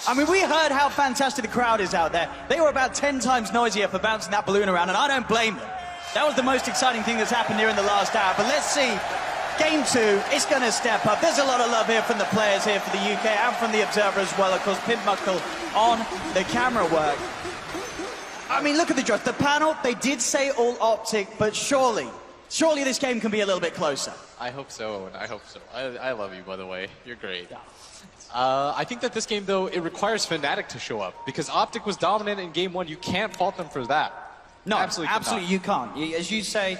I mean, we heard how fantastic the crowd is out there. They were about 10 times noisier for bouncing that balloon around, and I don't blame them. That was the most exciting thing that's happened here in the last hour. But let's see, Game 2 is going to step up. There's a lot of love here from the players here for the UK and from the Observer as well. Of course, Pinbuckle on the camera work. I mean, look at the draft. The panel, they did say all OpTic, but surely this game can be a little bit closer. I hope so, and I hope so. I love you, by the way. You're great. Yeah. I think that this game, though, it requires Fnatic to show up, because OpTic was dominant in Game 1. You can't fault them for that. No, absolutely you can't. As you say,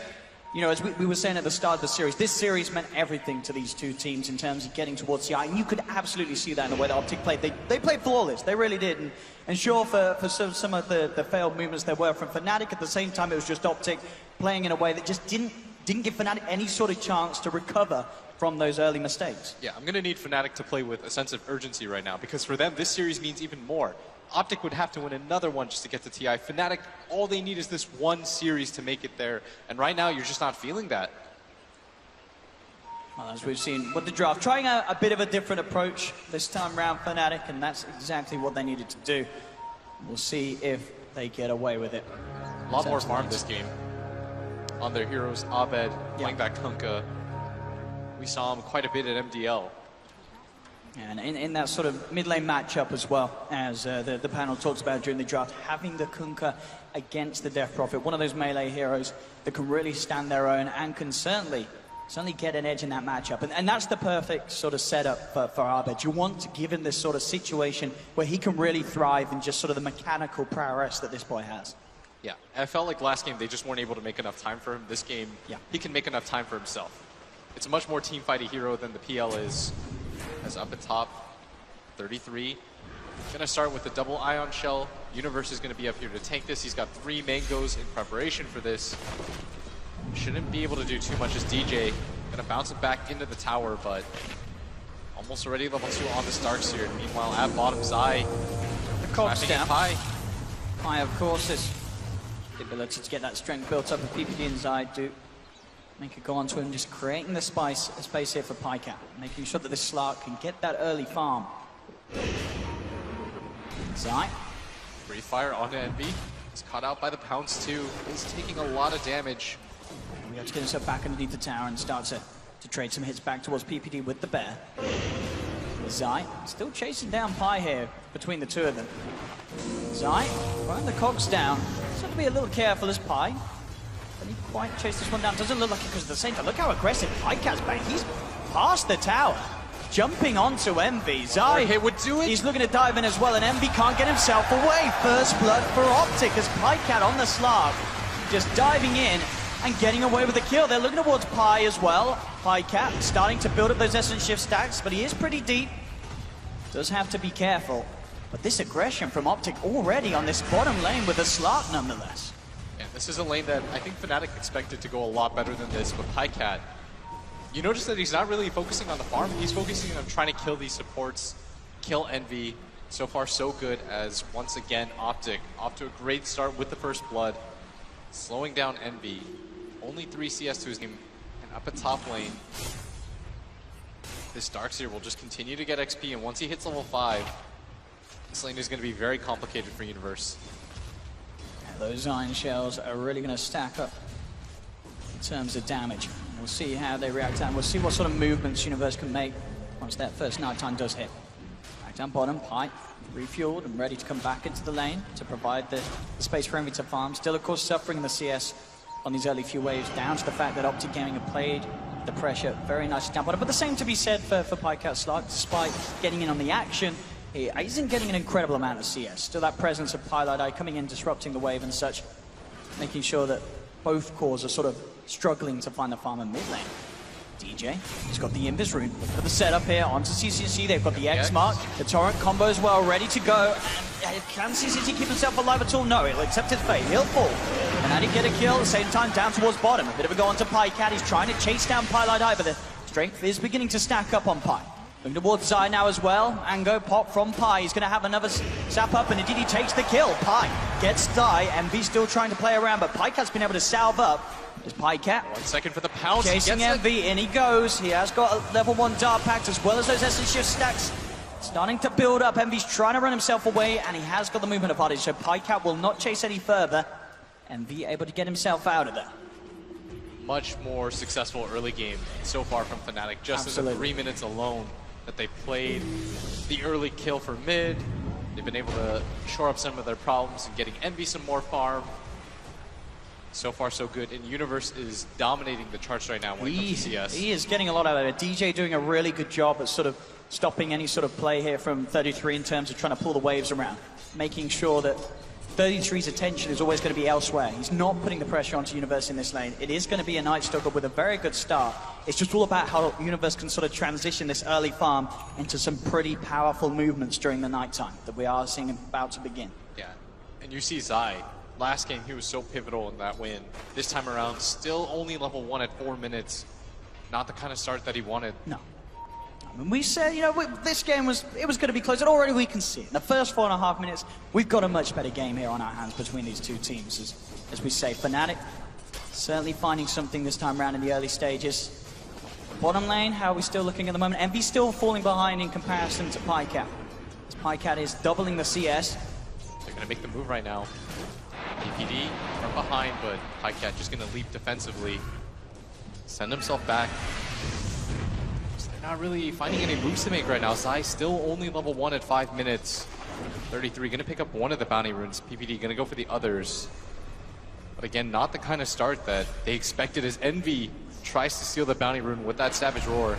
you know, as we were saying at the start of the series, this series meant everything to these two teams in terms of getting towards CI, and you could absolutely see that in the way that OpTic played. They played flawless, they really did. And sure, for some of the failed movements there were from Fnatic, at the same time it was just OpTic playing in a way that just didn't give Fnatic any sort of chance to recover from those early mistakes. Yeah, I'm going to need Fnatic to play with a sense of urgency right now, because for them, this series means even more. OpTic would have to win another one just to get to TI. Fnatic, all they need is this one series to make it there, and right now, you're just not feeling that. Well, as we've seen with the draft, trying a bit of a different approach this time around, Fnatic, and that's exactly what they needed to do. We'll see if they get away with it. A lot more farm this game. On their heroes, Abed, playing back Kunkka. We saw him quite a bit at MDL. And in that sort of mid-lane matchup as well, as the panel talks about during the draft, having the Kunkka against the Death Prophet, one of those melee heroes that can really stand their own and can certainly get an edge in that matchup. And that's the perfect sort of setup for Abed. You want to give him this sort of situation where he can really thrive in just sort of the mechanical prowess that this boy has. Yeah, I felt like last game they just weren't able to make enough time for him. This game, he can make enough time for himself. It's a much more team-fighty hero than the PL is. As up at top, 33. Gonna start with the double ion shell. Universe is gonna be up here to tank this. He's got 3 mangoes in preparation for this. Shouldn't be able to do too much as DJ. Gonna bounce it back into the tower, but almost already level 2 on this Darkseer. Meanwhile, at bottom, Zai. The Cog's down. Pi, of course, is the ability to get that strength built up. With PPD and Zai do make it go on to him, just creating the space here for Pycat, making sure that this Slark can get that early farm. Zai. Free fire onto Envy. He's caught out by the Pounce too. He's taking a lot of damage. We have to get himself back underneath the tower and start to trade some hits back towards PPD with the bear. Zai still chasing down Pi here between the two of them. Zai running the cogs down. Just have to be a little careful as Pi. Can he quite chase this one down? Doesn't look like it, because at the same time, look how aggressive Pycat's back. He's past the tower, jumping onto Envy. Zai, hit would do it. He's looking to dive in as well, and Envy can't get himself away. First blood for OpTic as Pycat on the Slark, just diving in and getting away with the kill. They're looking towards Pi as well. Pycat starting to build up those Essence Shift stacks, but he is pretty deep. Does have to be careful. But this aggression from OpTic already on this bottom lane with a Slark nonetheless. Yeah, this is a lane that I think Fnatic expected to go a lot better than this, but Pycat, you notice that he's not really focusing on the farm. He's focusing on trying to kill these supports, kill Envy. So far, so good, as once again, OpTic off to a great start with the first blood, slowing down Envy. Only 3 CS to his game, and up at top lane, this Darkseer will just continue to get XP, and once he hits level 5, this lane is going to be very complicated for Universe. Yeah, those iron shells are really going to stack up in terms of damage. We'll see how they react, and we'll see what sort of movements Universe can make once that first nighttime does hit. Back down bottom, Pi refueled and ready to come back into the lane to provide the space for Envy to farm. Still, of course, suffering the CS on these early few waves, down to the fact that OpTic Gaming have played the pressure very nicely down bottom. But the same to be said for Pycat Slark. Despite getting in on the action, he isn't getting an incredible amount of CS. Still that presence of Pilot Eye coming in, disrupting the wave and such, making sure that both cores are sort of struggling to find the farm in mid lane. DJ, he's got the Invis rune for the setup here onto CCC. They've got the X mark, the Torrent combo as well, ready to go. And can CCC keep himself alive at all? No, he'll accept his fate. He'll fall. And how did he get a kill? At the same time, down towards bottom. A bit of a go onto Pycat. He's trying to chase down Pilot Eye, but the strength is beginning to stack up on Pi. Moving towards Zai now as well. Ango pop from Pi. He's going to have another zap up, and indeed he takes the kill. Pi gets Zai. MV still trying to play around, but Pycat's been able to salve up. There's Pycat. 1 second for the pounce. Chasing MV, in he goes. He has got a level 1 Dart Pact as well as those Essence Shift stacks starting to build up. Envy's trying to run himself away, and he has got the movement advantage, so Pycat will not chase any further. Envy able to get himself out of there. Much more successful early game so far from Fnatic, just in the 3 minutes alone that they played. The early kill for mid, they've been able to shore up some of their problems and getting Envy some more farm. So far so good, and Universe is dominating the charts right now when it comes to CS. He is getting a lot out of it. DJ doing a really good job at sort of stopping any sort of play here from 33 in terms of trying to pull the waves around, making sure that 33's attention is always going to be elsewhere. He's not putting the pressure onto Universe in this lane. It is going to be a Night Stalker with a very good start. It's just all about how Universe can sort of transition this early farm into some pretty powerful movements during the nighttime that we are seeing about to begin. Yeah, and you see Zai. Last game, he was so pivotal in that win. This time around, still only level 1 at 4 minutes. Not the kind of start that he wanted. No. I mean, we said, you know, this game was going to be close, and already we can see it. In the first 4.5 minutes, we've got a much better game here on our hands between these two teams. As we say, Fnatic certainly finding something this time around in the early stages. Bottom lane, how are we still looking at the moment? Envy still falling behind in comparison to Pycat. As Pycat is doubling the CS. They're going to make the move right now. PPD from behind, but Pycat just going to leap defensively. Send himself back. So they're not really finding any moves to make right now. Zai still only level 1 at 5 minutes. 33 going to pick up one of the bounty runes. PPD going to go for the others. But again, not the kind of start that they expected as Envy tries to steal the bounty rune with that Savage Roar.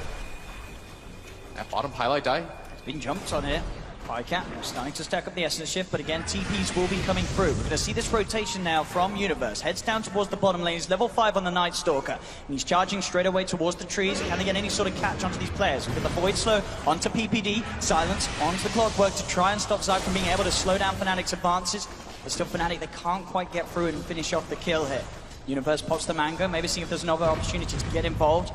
That bottom highlight die. He's been jumped on here. Pycat starting to stack up the Essence Shift, but again, TPs will be coming through. We're going to see this rotation now from Universe. Heads down towards the bottom lane. He's level 5 on the Night Stalker. And he's charging straight away towards the trees. Can they get any sort of catch onto these players? We've got the Void Slow onto PPD. Silence onto the Clockwork to try and stop Zai from being able to slow down Fnatic's advances. But still Fnatic, they can't quite get through and finish off the kill here. Universe pops the Mango, maybe seeing if there's another opportunity to get involved.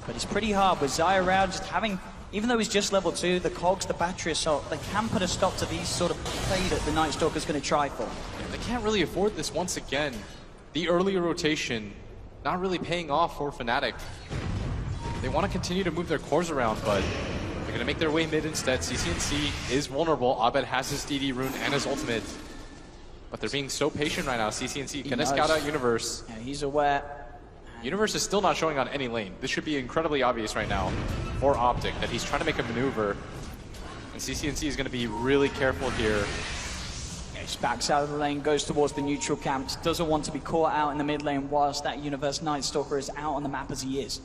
But it's pretty hard with Zai around, just having... Even though he's just level 2, the cogs, the battery assault, they can put a stop to these sort of play that the Night Stalker's going to try for. They can't really afford this once again. The earlier rotation not really paying off for Fnatic. They want to continue to move their cores around, but they're going to make their way mid instead. CCNC is vulnerable. Abed has his DD rune and his ultimate. But they're being so patient right now. CCNC going to scout out Universe. Yeah, he's aware. Universe is still not showing on any lane. This should be incredibly obvious right now for OpTic that he's trying to make a maneuver. And CCNC is going to be really careful here. Yeah, he backs out of the lane, goes towards the neutral camps, doesn't want to be caught out in the mid lane whilst that Universe Night Stalker is out on the map as he is.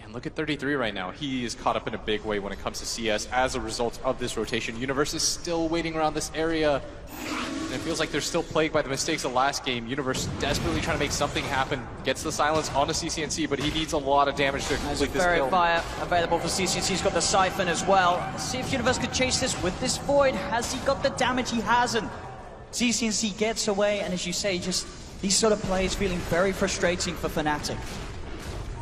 And look at 33 right now. He is caught up in a big way when it comes to CS as a result of this rotation. Universe is still waiting around this area. And it feels like they're still plagued by the mistakes of last game. Universe desperately trying to make something happen. Gets the silence onto CCNC, but he needs a lot of damage to complete this kill. Fire available for CCNC. He's got the Siphon as well. Let's see if Universe could chase this with this Void. Has he got the damage? He hasn't. CCNC gets away, and as you say, just these sort of plays feeling very frustrating for Fnatic.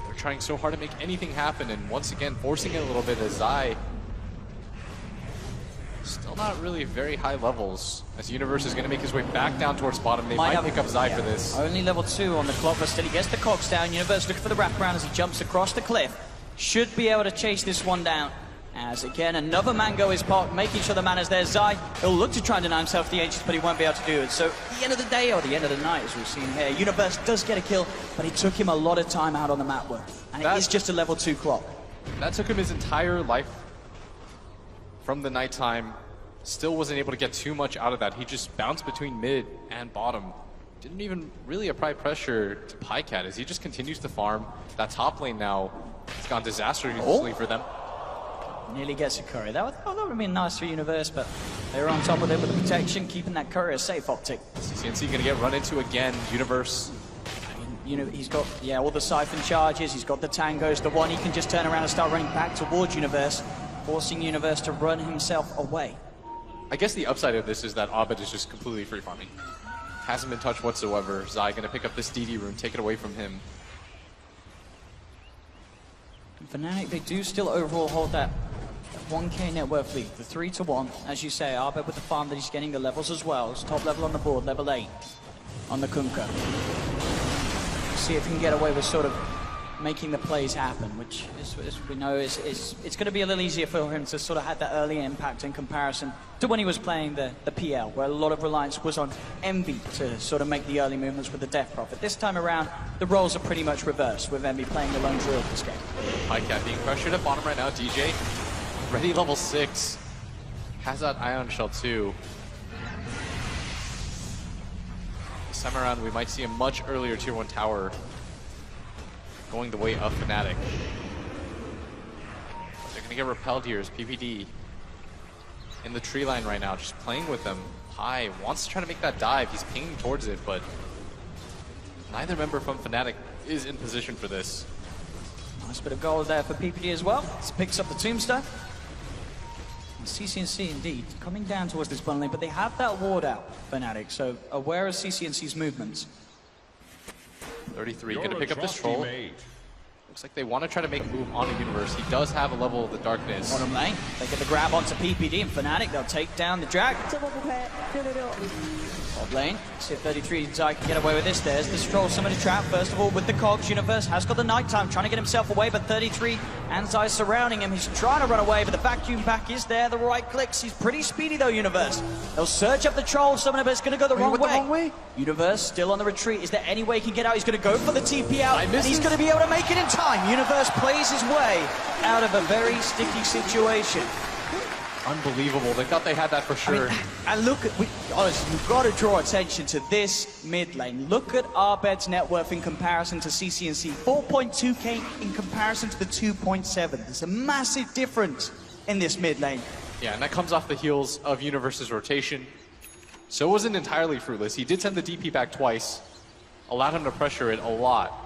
They're trying so hard to make anything happen, and once again, forcing it a little bit as Zai. Still not really very high levels, as Universe is going to make his way back down towards bottom. They might pick up Zai for this. Only level 2 on the clock, but still he gets the cogs down. Universe looking for the wraparound as he jumps across the cliff. Should be able to chase this one down. As again, another Mango is popped, making sure the man is there. Zai, he'll look to try and deny himself the Ancients, but he won't be able to do it. So at the end of the day, or the end of the night, as we've seen here, Universe does get a kill, but it took him a lot of time out on the map work. And it is just a level 2 clock. That took him his entire life from the nighttime. Still wasn't able to get too much out of that. He just bounced between mid and bottom. Didn't even really apply pressure to Pycat as he just continues to farm. That top lane now, it's gone disastrously for them. Nearly gets a courier. That would have been nice for Universe, but they were on top of it with the protection, keeping that courier safe, OpTic. CCNC gonna get run into again. Universe. He's got, all the Siphon charges, he's got the tangos, the one he can just turn around and start running back towards Universe, forcing Universe to run himself away. I guess the upside of this is that Abed is just completely free farming. Hasn't been touched whatsoever. Zai gonna pick up this DD rune, take it away from him. Fnatic, they do still overall hold that 1k net worth lead, the 3-1. As you say, Abed with the farm that he's getting the levels as well. It's top level on the board, level 8 on the Kunkka. See if he can get away with sort of making the plays happen, which as we know is it's going to be a little easier for him to sort of have that early impact in comparison to when he was playing the PL, where a lot of reliance was on Envy to sort of make the early movements with the Death Prophet. This time around, the roles are pretty much reversed, with Envy playing the lone drill this game. Pycat being pressured at bottom right now. DJ, ready level 6. Has that Ion Shell too. This time around, we might see a much earlier tier 1 tower going the way of Fnatic. They're going to get repelled here as PPD in the tree line right now, just playing with them. Pi wants to try to make that dive. He's pinging towards it, but neither member from Fnatic is in position for this. Nice bit of gold there for PPD as well. This picks up the tombstone. And CCNC indeed coming down towards this bundling, but they have that ward out, Fnatic, so aware of CCNC's movements. 33 going to pick up this troll. Looks like they want to try to make a move on the Universe. He does have a level of the darkness. Bottom lane, they get the grab onto PPD and Fnatic. They'll take down the drag. Top lane, see if 33 Zai can get away with this. There's the Stroll summoner trap. First of all, with the cogs, Universe has got the nighttime, trying to get himself away, but 33 and Zai surrounding him. He's trying to run away, but the vacuum back is there. The right clicks. He's pretty speedy though, Universe. They'll surge up the troll summoner, but it's going to go the wrong way. Universe still on the retreat. Is there any way he can get out? He's going to go for the TP out, and he's going to be able to make it in time. Universe plays his way out of a very sticky situation. Unbelievable. They thought they had that for sure. I mean, and look at, honestly, you've got to draw attention to this mid lane. Look at Arbed's net worth in comparison to CCNC. 4.2k in comparison to the 2.7. There's a massive difference in this mid lane. Yeah, and that comes off the heels of Universe's rotation. So it wasn't entirely fruitless. He did send the DP back twice, allowed him to pressure it a lot.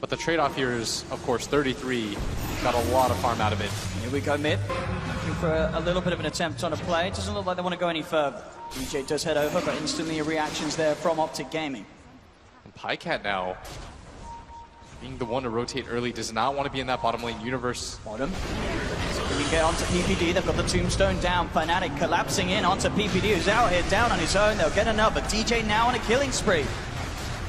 But the trade-off here is, of course, 33 got a lot of farm out of it. Here we go mid. Looking for a little bit of an attempt on a play. It doesn't look like they want to go any further. DJ does head over, but instantly reactions there from OpTic Gaming. And Pycat now, being the one to rotate early, does not want to be in that bottom lane. Universe. Bottom. So we can get onto PPD. They've got the tombstone down. Fnatic collapsing in onto PPD, who's out here down on his own. They'll get another. DJ now on a killing spree.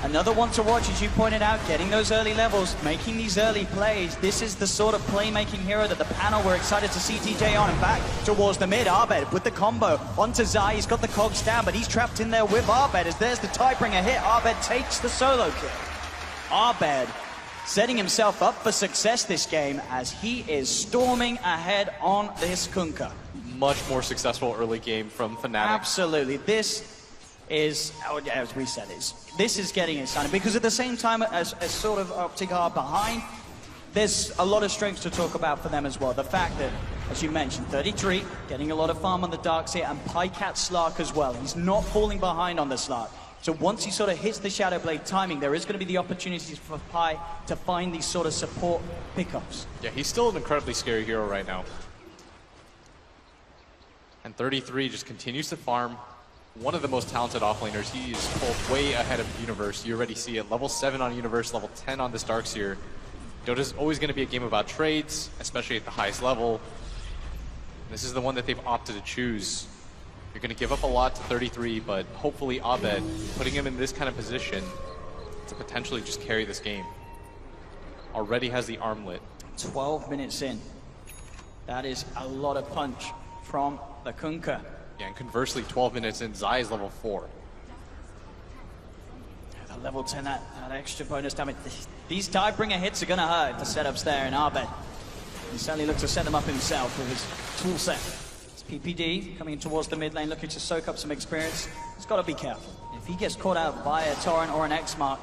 Another one to watch, as you pointed out, getting those early levels, making these early plays. This is the sort of playmaking hero that the panel were excited to see DJ on. And back towards the mid, Arbed with the combo onto Zai. He's got the cogs down, but he's trapped in there with Arbed as there's the Tidebringer hit. Arbed takes the solo kill. Arbed setting himself up for success this game as he is storming ahead on this Kunkka. Much more successful early game from Fnatic. Absolutely. This is, as we said, this is getting exciting because at the same time as sort of OpTic are behind, there's a lot of strengths to talk about for them as well. The fact that, as you mentioned, 33 getting a lot of farm on the darks here, and Pycat Slark as well. He's not falling behind on the Slark. So once he sort of hits the Shadow Blade timing, there is going to be the opportunities for Pi to find these sort of support pickups. Yeah, he's still an incredibly scary hero right now. And 33 just continues to farm. One of the most talented offlaners. He is pulled way ahead of Universe. You already see it. Level 7 on Universe, level 10 on this Darkseer. Dota's always going to be a game about trades, especially at the highest level. This is the one that they've opted to choose. You're going to give up a lot to 33, but hopefully Abed, putting him in this kind of position to potentially just carry this game. Already has the armlet. 12 minutes in. That is a lot of punch from the Kunkka. Yeah, and conversely, 12 minutes in, Zai is level 4. The level 10, that extra bonus damage. These Tidebringer hits are going to hurt. The setups there in Arbed. He certainly looked to set them up himself with his tool set. It's PPD coming in towards the mid lane, looking to soak up some experience. He's got to be careful. If he gets caught out by a Torrent or an X-Mark,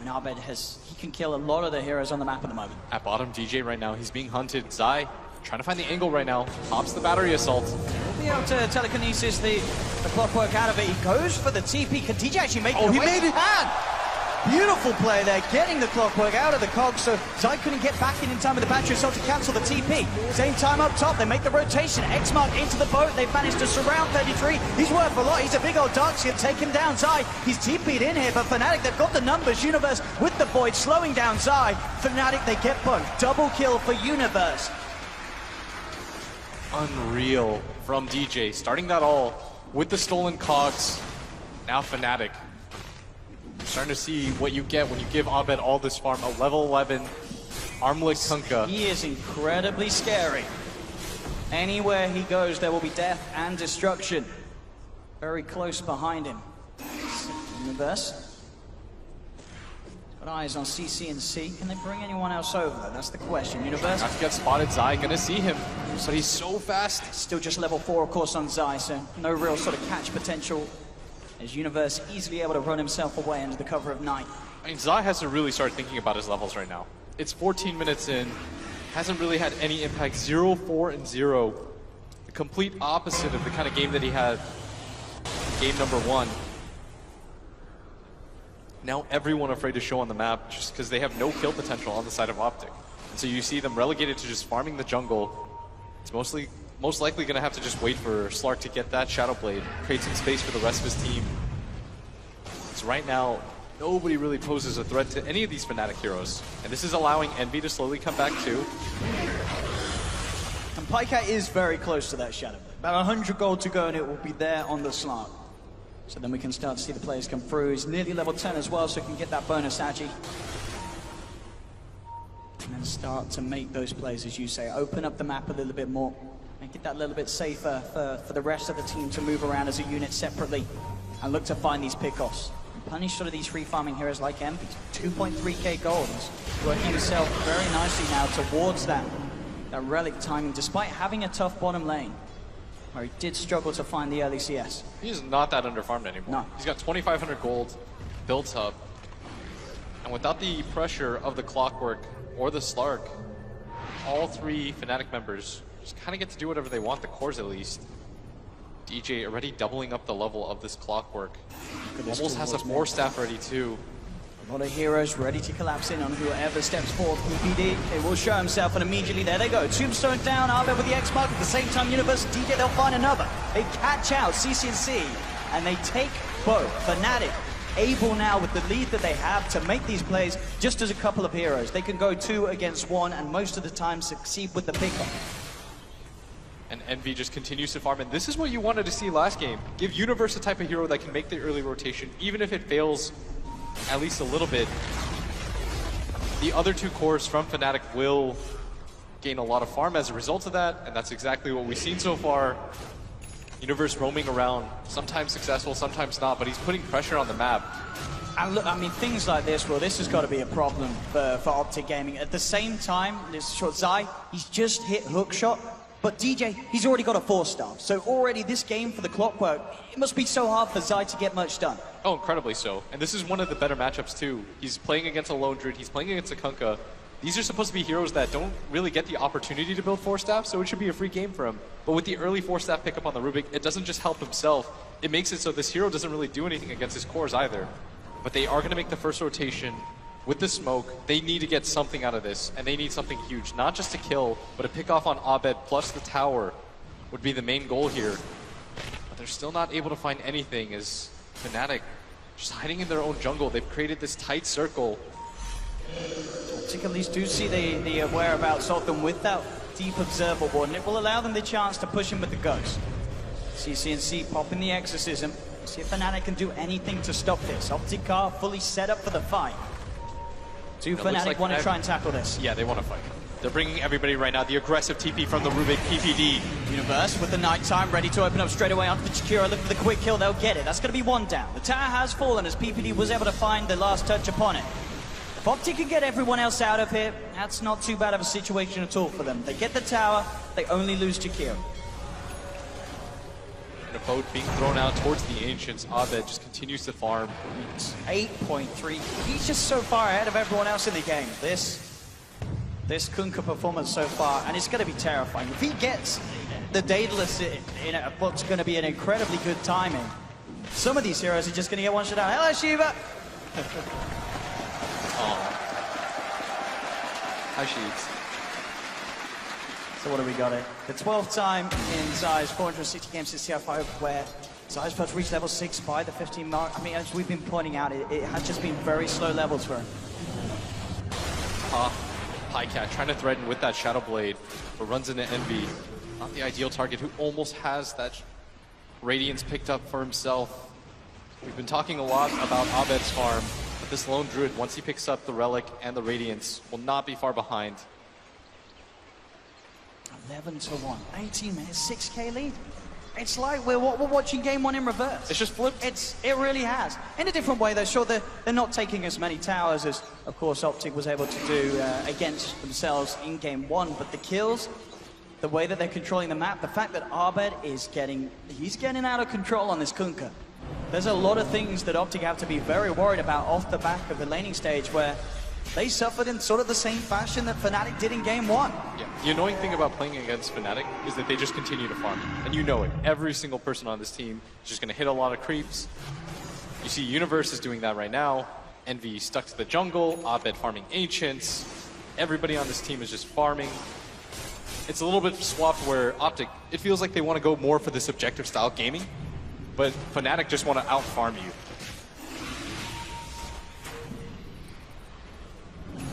and Arbed he can kill a lot of the heroes on the map at the moment. At bottom, DJ right now, he's being hunted. Zai trying to find the angle right now. Pops the battery assault. He'll be able to telekinesis the clockwork out of it. He goes for the TP. Can DJ actually make it? Oh, he made it! Beautiful play there, getting the clockwork out of the cog, so Zai couldn't get back in time with the battery assault to cancel the TP. Same time up top, they make the rotation. X-Mark into the boat. They've managed to surround 33. He's worth a lot. He's a big old Darkseer. Take him down. Zai, he's TP'd in here, but Fnatic, they've got the numbers. Universe with the Void, slowing down Zai. Fnatic, they get both. Double kill for Universe. Unreal from DJ, starting that all with the stolen cogs. Now Fnatic starting to see what you get when you give Abed all this farm. A level 11 Armlet Kunkka. He is incredibly scary. Anywhere he goes, there will be death and destruction. Very close behind him. Universe. Got eyes on CC and C. Can they bring anyone else over? That's the question. Universe. Not to get spotted. Zai gonna see him, but he's so fast. Still just level 4, of course, on Zai, so no real sort of catch potential. As Universe easily able to run himself away under the cover of night. I mean, Zai has to really start thinking about his levels right now. It's 14 minutes in. Hasn't really had any impact. 0-4 and 0. The complete opposite of the kind of game that he had game number 1. Now everyone afraid to show on the map just because they have no kill potential on the side of OpTic. And so you see them relegated to just farming the jungle. It's most likely going to have to just wait for Slark to get that Shadow Blade, create some space for the rest of his team. So right now, nobody really poses a threat to any of these Fnatic heroes. And this is allowing Envy to slowly come back too. And Pycat is very close to that Shadow Blade. About 100 gold to go and it will be there on the Slark. So then we can start to see the players come through. He's nearly level 10 as well, so he can get that bonus Agi. And then start to make those plays, as you say, open up the map a little bit more. Make it that little bit safer for the rest of the team to move around as a unit separately and look to find these pickoffs. And punish sort of these free farming heroes like Envy. 2.3k gold. He's working himself very nicely now towards that relic timing, despite having a tough bottom lane, where he did struggle to find the early CS. He's not that underfarmed anymore. No. He's got 2,500 gold built up. And without the pressure of the Clockwork or the Slark, all 3 Fnatic members just kind of get to do whatever they want, the cores at least. DJ already doubling up the level of this Clockwork. Almost has a 4-staff ready too. A lot of heroes ready to collapse in on whoever steps forward. PPD, it will show himself, and immediately there they go. Tombstone down, Abed with the X mark. At the same time, Universe, DJ, they'll find another. They catch out CC&C, and they take both. Fnatic able now with the lead that they have to make these plays just as a couple of heroes. They can go 2 against 1, and most of the time succeed with the pickup. And Envy just continues to farm, and this is what you wanted to see last game. Give Universe a type of hero that can make the early rotation, even if it fails at least a little bit. The other 2 cores from Fnatic will gain a lot of farm as a result of that, and that's exactly what we've seen so far. Universe roaming around, sometimes successful, sometimes not, but he's putting pressure on the map. And look, I mean, things like this, well, this has got to be a problem for OpTic Gaming. At the same time, this short Zai, he's just hit hookshot, but DJ, he's already got a 4-star. So already this game for the Clockwork, it must be so hard for Zai to get much done. Oh, incredibly so. And this is one of the better matchups too. He's playing against a Lone Druid, he's playing against a Kunkka. These are supposed to be heroes that don't really get the opportunity to build 4-staff, so it should be a free game for him. But with the early 4-staff pickup on the Rubik, it doesn't just help himself, it makes it so this hero doesn't really do anything against his cores either. But they are going to make the first rotation with the smoke. They need to get something out of this, and they need something huge. Not just to kill, but to pick off on Abed plus the tower would be the main goal here. But they're still not able to find anything as Fnatic just hiding in their own jungle. They've created this tight circle. OpTic at least do see the whereabouts of them with that deep observable, and it will allow them the chance to push him with the ghost. CC&C popping the exorcism. See if Fnatic can do anything to stop this. OpTic are fully set up for the fight. Do Fnatic want to try and tackle this? Yeah, they want to fight. They're bringing everybody right now. The aggressive TP from the Rubik, PPD. Universe with the nighttime ready to open up straight away onto the Chikura. Look for the quick kill, they'll get it. That's going to be 1 down. The tower has fallen as PPD was able to find the last touch upon it. If OpTic can get everyone else out of here, that's not too bad of a situation at all for them. They get the tower, they only lose Chikura. The boat being thrown out towards the Ancients. Abed just continues to farm. 8.3. He's just so far ahead of everyone else in the game. This Kunkka performance so far, and it's going to be terrifying. If he gets the Daedalus in what's going to be an incredibly good timing, some of these heroes are just going to get one shot out. Hello, Shiva! Oh. Hi, Sheets. So what do we got it? The 12th time in Zai's 460 games since CR5, where Zai's first reached level 6 by the 15 mark. I mean, as we've been pointing out, it has just been very slow levels for him. Pycat trying to threaten with that Shadow Blade, but runs into Envy. Not the ideal target, who almost has that Radiance picked up for himself. We've been talking a lot about Abed's farm. This lone druid, once he picks up the relic and the radiance, will not be far behind. 11-1, 18 minutes, 6K lead. It's like we're watching game one in reverse. It's just flipped. It really has. In a different way, though. Sure, they're not taking as many towers as, of course, OpTic was able to do against themselves in game one. But the kills, the way that they're controlling the map, the fact that Abed is getting out of control on this Kunkka. There's a lot of things that OpTic have to be very worried about off the back of the laning stage, where they suffered in sort of the same fashion that Fnatic did in game one. Yeah. The annoying thing about playing against Fnatic is that they just continue to farm. And you know it. Every single person on this team is just going to hit a lot of creeps. You see Universe is doing that right now. Envy stuck to the jungle. Abed farming Ancients. Everybody on this team is just farming. It's a little bit swapped where OpTic, it feels like they want to go more for this objective style gaming. But Fnatic just want to out-farm you.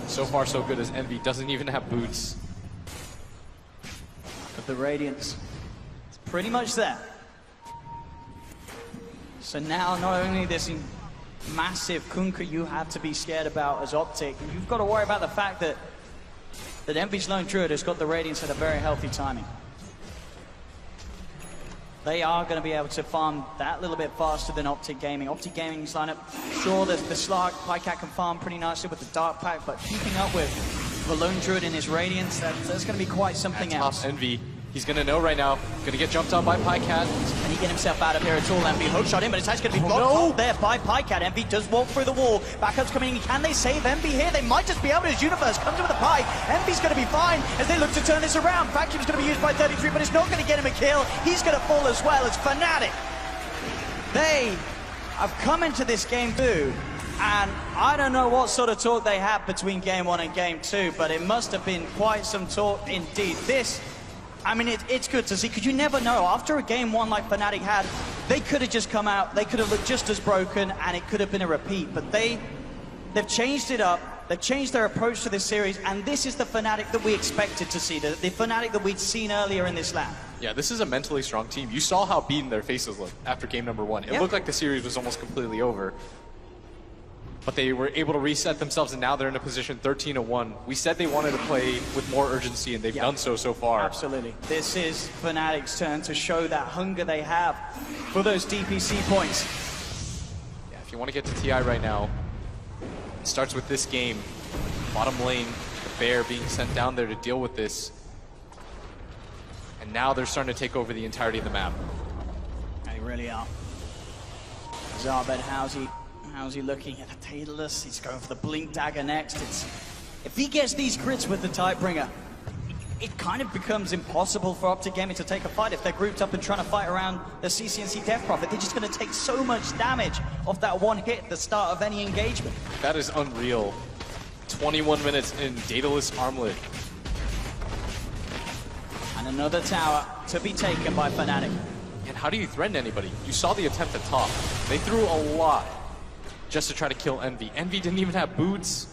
So far, so good as Envy doesn't even have boots. But the Radiance is pretty much there. So now, not only this massive Kunkka you have to be scared about as OpTic, you've got to worry about the fact that Envy's lone druid has got the Radiance at a very healthy timing. They are going to be able to farm that little bit faster than OpTic Gaming. OpTic Gaming's lineup, sure, the Slark, Pycat can farm pretty nicely with the Dark Pack, but keeping up with the lone druid in his Radiance, that's going to be quite something else. Envy, he's going to know right now, going to get jumped on by Pycat. Can he get himself out of here at all? Envy hook shot in, but it's actually going to be blocked there by Pycat. Envy does walk through the wall. Backup's coming in. Can they save Envy here? They might just be able to. As Universe comes in with a Pyke. Envy's going to be fine as they look to turn this around. Vacuum's going to be used by 33, but it's not going to get him a kill. He's going to fall as well as Fnatic. They have come into this game too, and I don't know what sort of talk they had between game one and game two, but it must have been quite some talk indeed. I mean, it's good to see, because you never know. After a game one like Fnatic had, they could have just come out, they could have looked just as broken, and it could have been a repeat. But they've changed it up, they've changed their approach to this series, and this is the Fnatic that we expected to see, the Fnatic that we'd seen earlier in this lap. Yeah, this is a mentally strong team. You saw how beaten their faces looked after game number one. It looked like the series was almost completely over. But they were able to reset themselves, and now they're in a position 13-1. We said they wanted to play with more urgency, and they've done so far. Absolutely. This is Fnatic's turn to show that hunger they have for those DPC points. Yeah, if you want to get to TI right now, it starts with this game. Bottom lane, the Bear being sent down there to deal with this. And now they're starting to take over the entirety of the map. They really are. Zabed, how's he looking at the Daedalus? He's going for the Blink Dagger next. If he gets these crits with the Tidebringer, it kind of becomes impossible for OpTic Gaming to take a fight. If they're grouped up and trying to fight around the CCNC Death Prophet, they're just going to take so much damage off that one hit at the start of any engagement. That is unreal. 21 minutes in, Daedalus Armlet. And another tower to be taken by Fnatic. And how do you threaten anybody? You saw the attempt at top. They threw a lot just to try to kill Envy. Envy didn't even have boots.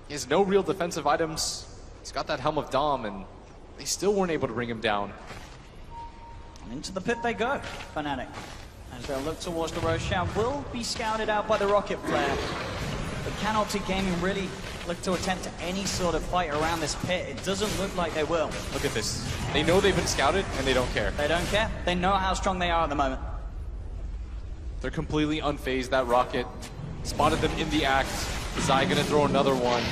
He has no real defensive items. He's got that Helm of Dom, and they still weren't able to bring him down. And into the pit they go, Fnatic. As they'll look towards the Roshan, will be scouted out by the Rocket Flare. But can OpTic Gaming really look to attempt any sort of fight around this pit? It doesn't look like they will. Look at this. They know they've been scouted, and they don't care. They don't care. They know how strong they are at the moment. They're completely unfazed. That Rocket spotted them in the act. Zai gonna throw another one.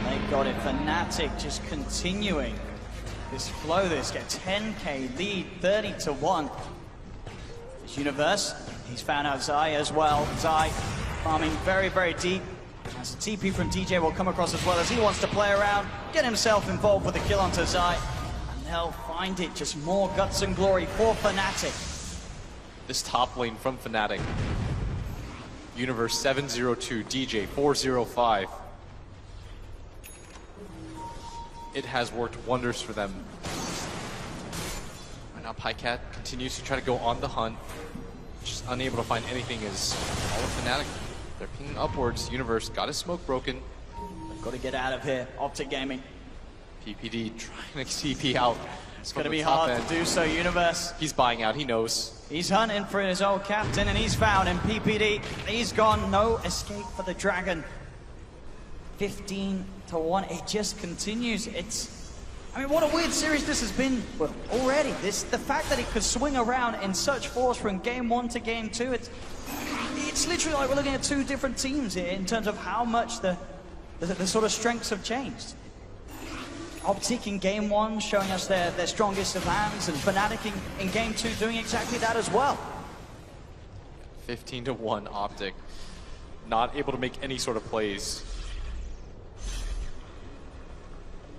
They got it. Fnatic just continuing this flow. This get 10k lead, 30-1. This Universe, he's found out Zai as well. Zai farming very, very deep. As a TP from DJ will come across as well, as he wants to play around, get himself involved with a kill onto Zai. And they'll find it, just more guts and glory for Fnatic. This top lane from Fnatic. Universe 702, DJ 405. It has worked wonders for them. Right now Pycat continues to try to go on the hunt. Just unable to find anything as all of Fnatic, they're pinging upwards. Universe got his smoke broken. They've got to get out of here. OpTic Gaming. PPD trying to TP out It's going to be hard to do so, Universe. He's buying out, he knows. He's hunting for his old captain, and he's found him. PPD, he's gone. No escape for the Dragon. 15-1. It just continues. I mean, what a weird series this has been already. The fact that it could swing around in such force from game 1 to game 2, it's literally like we're looking at two different teams here in terms of how much the sort of strengths have changed. OpTic in game 1 showing us their strongest of hands, and Fnatic in game 2 doing exactly that as well. 15-1 OpTic. Not able to make any sort of plays.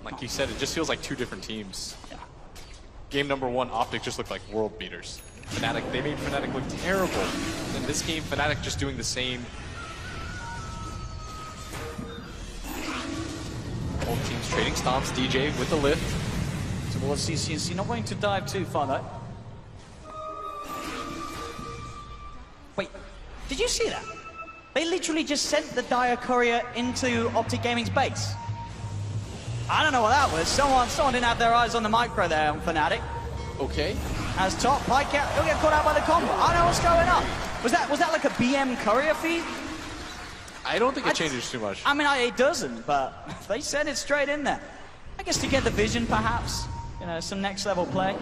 Like you said, it just feels like two different teams. Yeah. Game number 1, OpTic just looked like world beaters. Fnatic, they made Fnatic look terrible. In this game, Fnatic just doing the same. Both teams trading stomps, DJ with the lift. Towards CCNC, not wanting to dive too far though. Wait, did you see that? They literally just sent the Dire Courier into OpTic Gaming's base. I don't know what that was. Someone didn't have their eyes on the micro there on Fnatic. Okay. As top, PyCat, he'll get caught out by the combo. I don't know what's going on. Was that like a BM courier feed? I don't think it changes too much. I mean, it doesn't, but they sent it straight in there. I guess to get the vision, perhaps. You know, some next level play.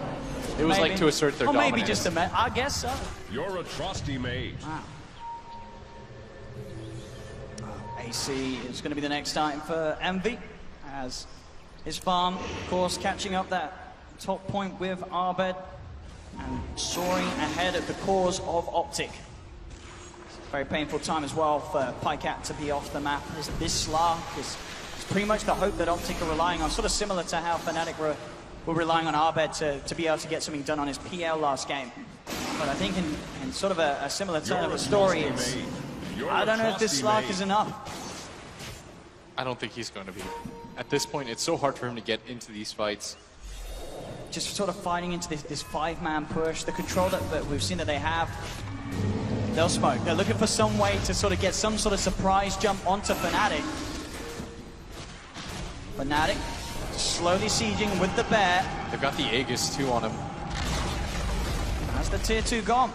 It was like to assert their dominance. Or maybe just I guess so. You're a trusty mage. Wow. AC is going to be the next item for Envy, as his farm, of course, catching up that top point with Arbed and soaring ahead at the cause of OpTic. Very painful time as well for PyCat to be off the map. This Slar is pretty much the hope that OpTic are relying on, sort of similar to how Fnatic were relying on Arbed to be able to get something done on his PL last game. But I think in sort of a similar turn of the story, I don't know if this Slark is enough. I don't think he's going to be. At this point, it's so hard for him to get into these fights. Just sort of fighting into this five-man push. The control that we've seen that they have, they'll smoke. They're looking for some way to sort of get some sort of surprise jump onto Fnatic. Fnatic slowly sieging with the bear. They've got the Aegis too on him. That's the tier 2 gone.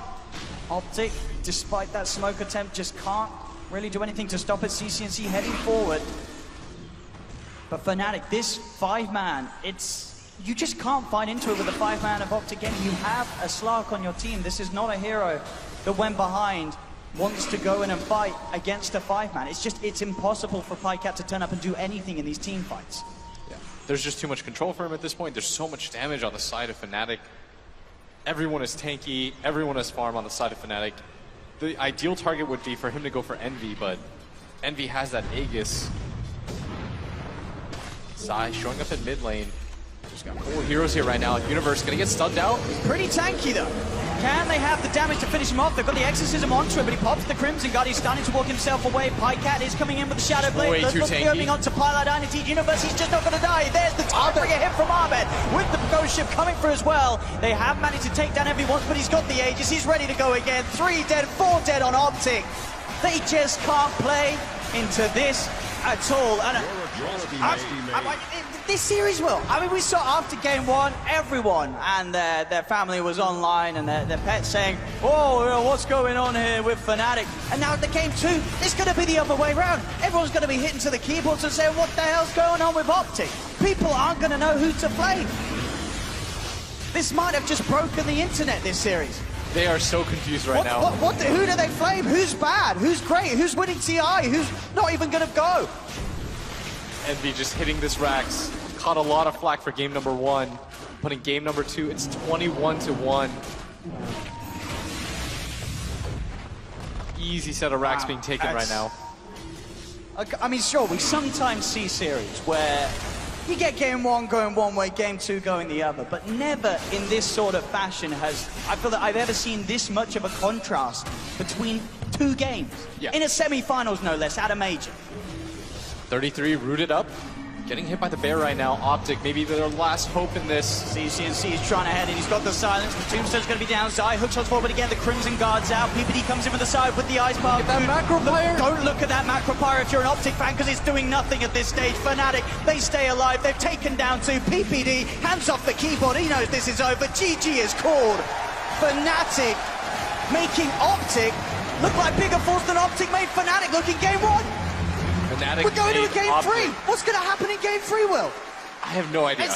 OpTic, despite that smoke attempt, just can't really do anything to stop it. CCNC heading forward. But Fnatic, this 5-man, you just can't fight into it with the 5-man of OpTic Gaming. You have a Slark on your team. This is not a hero that went behind, wants to go in and fight against a 5-man. It's impossible for PyCat to turn up and do anything in these team fights. Yeah. There's just too much control for him at this point. There's so much damage on the side of Fnatic. Everyone is tanky. Everyone has farm on the side of Fnatic. The ideal target would be for him to go for Envy, but Envy has that Aegis. Sai showing up in mid lane. Just got 4 heroes here right now. Universe gonna get stunned out. Pretty tanky though. Can they have the damage to finish him off? They've got the Exorcism onto him, but he pops the Crimson Guard. He's starting to walk himself away. PyCat is coming in with the Shadow Blade. Way too tanky. Opening onto Pilot Dynasty. Universe, he's just not going to die. There's the Tiebreaker hit from Arbed with the Ghost Ship coming through as well. They have managed to take down Envy once, but he's got the Aegis. He's ready to go again. 3 dead, 4 dead on OpTic. They just can't play into this at all. And this series will. I mean, we saw after game 1, everyone and their family was online and their pets saying, oh, what's going on here with Fnatic? And now at the game 2, it's going to be the other way around. Everyone's going to be hitting to the keyboards and saying, what the hell's going on with OpTic? People aren't going to know who to blame. This might have just broken the internet, this series. They are so confused right now. Who do they flame? Who's bad? Who's great? Who's winning TI? Who's not even going to go? Envy just hitting this Rax. Caught a lot of flack for game number 1. But in game number 2, it's 21-1. Easy set of Rax being taken right now. I mean, sure, we sometimes see series where you get game 1 going one way, game 2 going the other, but never in this sort of fashion I feel that I've ever seen this much of a contrast between 2 games. Yeah. In a semi-finals, no less, at a major. 33 rooted up. Getting hit by the bear right now. OpTic, maybe their last hope in this. CNC is trying to head in. He's got the silence. The Tombstone's going to be down. Zai hookshots forward, but again, the Crimson Guard's out. PPD comes in with the side with the ice bar. Look at that macro pyre. Don't look at that macro pyre if you're an OpTic fan, because it's doing nothing at this stage. Fnatic, they stay alive. They've taken down 2. PPD, hands off the keyboard. He knows this is over. GG is called. Fnatic making OpTic look like bigger force than OpTic made Fnatic look in game 1. Fnatic We're going to a game OpTic. 3. What's going to happen in game 3, Will? I have no idea.